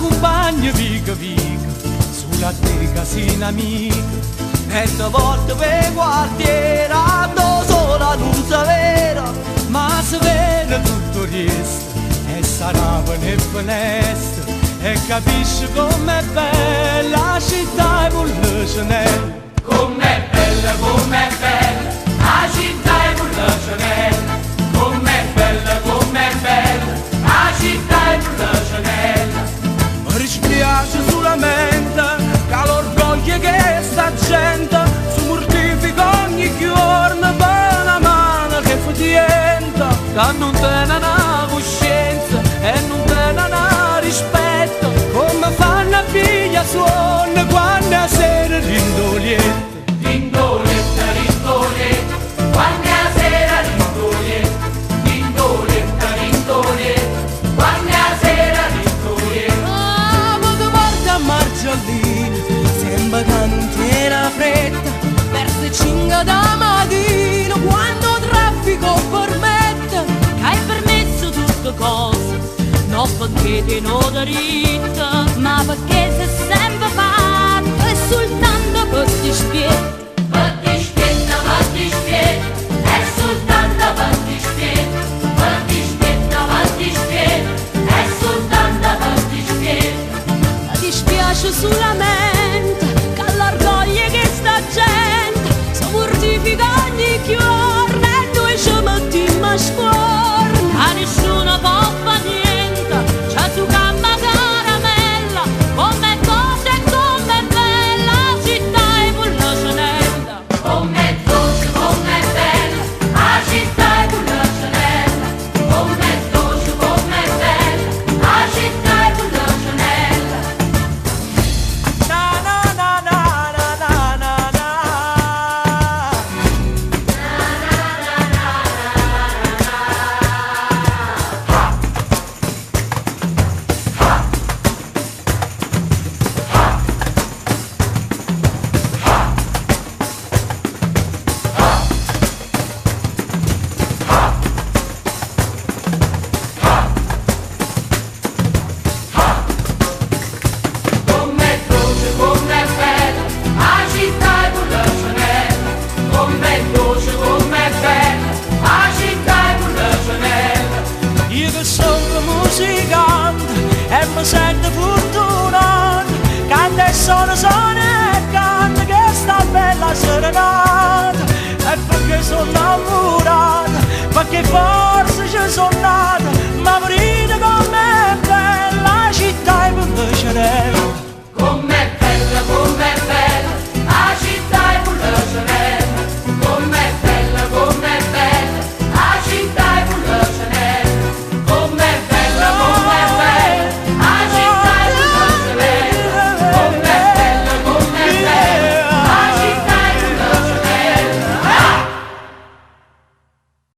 m'accompagna vica vica sulla te casina amica e te volte per quartiere ando sola non si vera ma si vede tutto il resto e sarà nel finestra e capisci com'è bella la città e vuole Chanel. Com'è bella la città e vuole Chanel. Com'è bella la città e vuole Chanel. Mi dispiace solamente che l'orgoglio che sta gente si mortifica ogni giorno per una mano che fa niente, che non tiene una coscienza e non tiene una rispetto, come fanno a figlia suona quando a sera rindolietta. Rindoletta, rindoletta, quando a sera rindoletta. Rindoletta, rindoletta, quando a sera rindoletta. Ah, ma che porta a Margiolina, sembra che non tiene fretta, verso 5 da mattina, quando il traffico permette, che hai permesso tutte cose, non perché ti non diritta, ma perché sei sempre fatto e soltanto per dispietto. Per dispietto, è soltanto per dispietto. Per dispietto, è soltanto per dispietto. Mi dispiace solamente che l'orgoglio che sta gente si mortifica ogni giorno e noi ci mettiamo a scuola, a nessuno può fare niente, c'è su gamma caramella, come cosa e come bella la città e vuole Chanel. Com'è dolce, com'è bella la città e vuole Chanel. Com'è dolce, com'è bella la città e vuole Chanel. na na na na na na na na. Com'è dolce, com'è bella la città e vuole Chanel. Com'è dolce, com'è bella la città e vuole Chanel. Io che sono musicante e mi sento fortunato, canta e sono e canta che sta bella serenata, e perché sono innamorato, perché forse ci sono